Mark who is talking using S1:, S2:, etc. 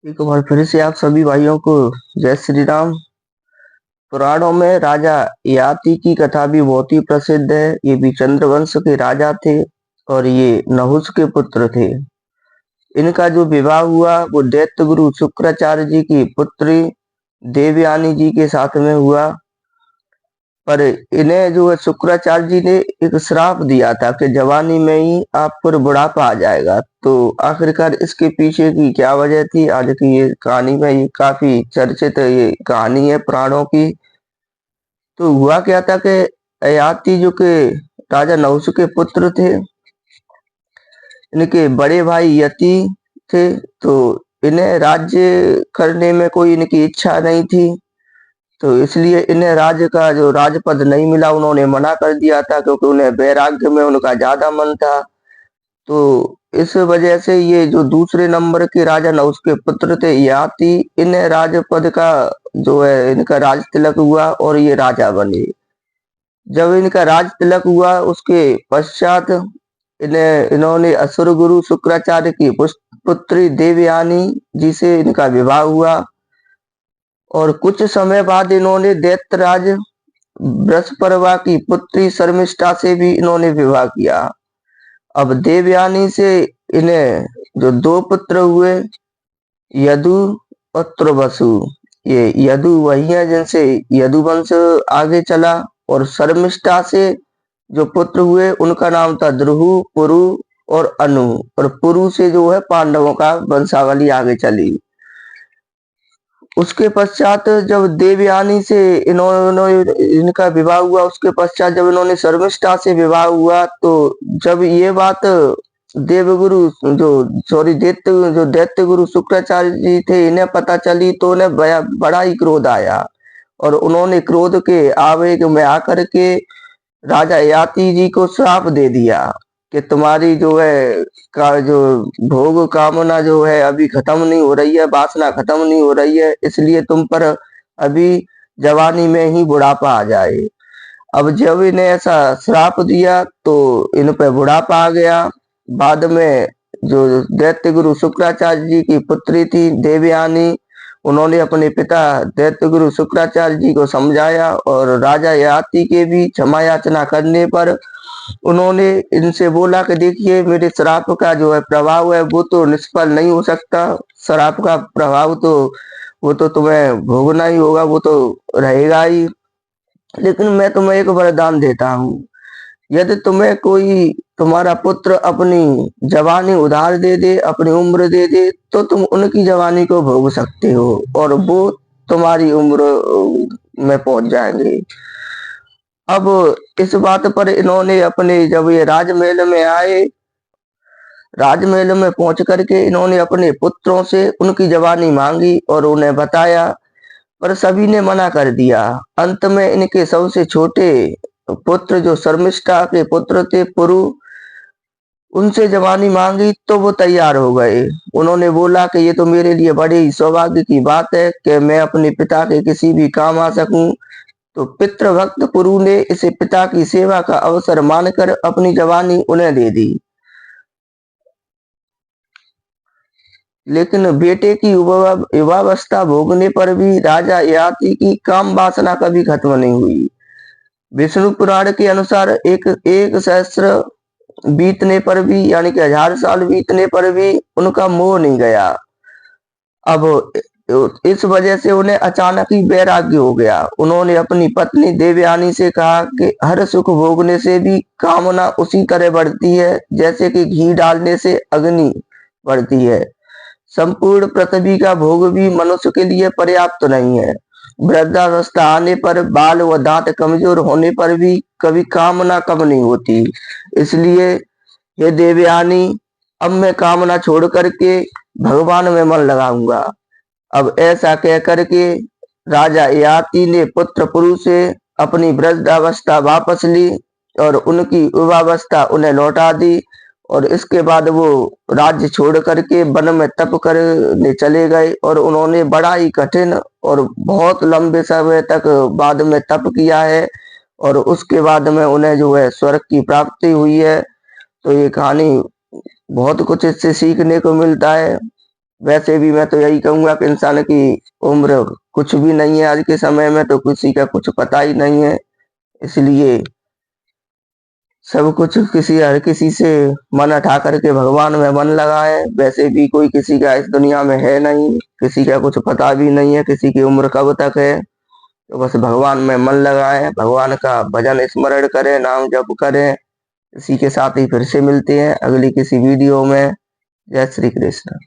S1: एक बार फिर से आप सभी भाइयों को जय श्री राम। पुराणों में राजा ययाति की कथा भी बहुत ही प्रसिद्ध है। ये भी चंद्रवंश के राजा थे और ये नहुष के पुत्र थे। इनका जो विवाह हुआ वो दैत्य गुरु शुक्राचार्य जी की पुत्री देवयानी जी के साथ में हुआ। पर इन्हें जो है शुक्राचार्य जी ने एक श्राप दिया था कि जवानी में ही आप पर बुढ़ापा आ जाएगा। तो आखिरकार इसके पीछे की क्या वजह थी, आज की ये कहानी में ये काफी चर्चित ये कहानी है पुराणों की। तो हुआ क्या था कि ययाति जो के राजा नहुष के पुत्र थे, इनके बड़े भाई यति थे। तो इन्हें राज्य करने में कोई इनकी इच्छा नहीं थी, तो इसलिए इन्हें राज्य का जो राजपद नहीं मिला, उन्होंने मना कर दिया था क्योंकि उन्हें वैराग्य में उनका ज्यादा मन था। तो इस वजह से ये जो दूसरे नंबर के राजा नहुष के पुत्र थे ययाति, इन्हें राजपद का जो है इनका राज तिलक हुआ और ये राजा बने। जब इनका राज तिलक हुआ उसके पश्चात इन्होंने असुर गुरु शुक्राचार्य की पुत्री देवयानी जी से इनका विवाह हुआ और कुछ समय बाद इन्होंने दैत्यराज बृहस्पति की पुत्री शर्मिष्ठा से भी इन्होंने विवाह किया। अब देवयानी से इन्हें जो दो पुत्र हुए, यदु और त्रवसु। ये यदु वही है जिनसे यदुवंश आगे चला, और शर्मिष्ठा से जो पुत्र हुए उनका नाम था द्रुहु, पुरु और अनु। और पुरु से जो है पांडवों का वंशावली आगे चली। उसके पश्चात जब देवयानी से इनका विवाह हुआ, उसके पश्चात जब इन्होंने शर्मिष्ठा से विवाह हुआ, तो जब ये बात देवगुरु जो सॉरी दैत्य गुरु शुक्राचार्य जी थे इन्हें पता चली, तो उन्हें बड़ा ही क्रोध आया और उन्होंने क्रोध के आवेग में आकर के राजा ययाति जी को श्राप दे दिया कि तुम्हारी जो है का जो भोग कामना जो है अभी खत्म नहीं हो रही है, वासना खत्म नहीं हो रही है, इसलिए तुम पर अभी जवानी में ही बुढ़ापा आ जाए। अब जब इन्हें ऐसा श्राप दिया तो इन पे बुढ़ापा आ गया। बाद में जो दैत्य गुरु शुक्राचार्य जी की पुत्री थी देवयानी, उन्होंने अपने पिता दैत्य गुरु शुक्राचार्य जी को समझाया और राजा ययाति के भी क्षमा याचना करने पर उन्होंने इनसे बोला कि देखिए मेरे श्राप का जो है प्रभाव है वो तो निष्फल नहीं हो सकता। श्राप का प्रभाव तो वो तो तुम्हें भोगना ही होगा, वो तो रहेगा ही। लेकिन मैं तुम्हें एक वरदान देता हूँ, यदि तुम्हें कोई तुम्हारा पुत्र अपनी जवानी उधार दे दे, अपनी उम्र दे दे, तो तुम उनकी जवानी को भोग सकते हो और वो तुम्हारी उम्र में पहुंच जाएंगे। अब इस बात पर इन्होंने अपने जब ये राजमहल में आए, राजमहल में पहुंच करके इन्होंने अपने पुत्रों से उनकी जवानी मांगी और उन्हें बताया, पर सभी ने मना कर दिया। अंत में इनके सबसे छोटे पुत्र जो शर्मिष्ठा के पुत्र थे पुरु, उनसे जवानी मांगी तो वो तैयार हो गए। उन्होंने बोला कि ये तो मेरे लिए बड़े ही सौभाग्य की बात है कि मैं अपने पिता के किसी भी काम आ सकूं। तो पितृभक्त पुरु ने इसे पिता की सेवा का अवसर मानकर अपनी जवानी उन्हें दे दी। लेकिन बेटे की युवावस्था भोगने पर भी राजा ययाति की काम वासना कभी खत्म नहीं हुई। विष्णु पुराण के अनुसार एक एक सहस्त्र बीतने पर भी, यानी कि 1000 साल बीतने पर भी उनका मोह नहीं गया। अब इस वजह से उन्हें अचानक ही वैराग्य हो गया। उन्होंने अपनी पत्नी देवयानी से कहा कि हर सुख भोगने से भी कामना उसी तरह बढ़ती है जैसे कि घी डालने से अग्नि बढ़ती है। संपूर्ण पृथ्वी का भोग भी मनुष्य के लिए पर्याप्त नहीं है। वृद्धावस्था आने पर, बाल व दांत कमजोर होने पर भी कभी कामना कम नहीं होती। इसलिए हे देवयानी, अब मैं कामना छोड़ करके भगवान में मन लगाऊंगा। अब ऐसा कह करके राजा ययाति ने पुत्र पुरु से अपनी वृद्धावस्था वापस ली और उनकी युवावस्था उन्हें लौटा दी। और इसके बाद वो राज्य छोड़ करके वन में तप करने चले गए और उन्होंने बड़ा ही कठिन और बहुत लंबे समय तक बाद में तप किया है और उसके बाद में उन्हें जो है स्वर्ग की प्राप्ति हुई है। तो ये कहानी बहुत कुछ इससे सीखने को मिलता है। वैसे भी मैं तो यही कहूंगा कि इंसान की उम्र कुछ भी नहीं है आज के समय में, तो किसी का कुछ पता ही नहीं है। इसलिए सब कुछ हर किसी से मन हटा करके भगवान में मन लगाए। वैसे भी कोई किसी का इस दुनिया में है नहीं, किसी का कुछ पता भी नहीं है किसी की उम्र कब तक है। तो बस भगवान में मन लगाए, भगवान का भजन स्मरण करें, नाम जप करें। इसी के साथ ही फिर से मिलते हैं अगली किसी वीडियो में। जय श्री कृष्ण।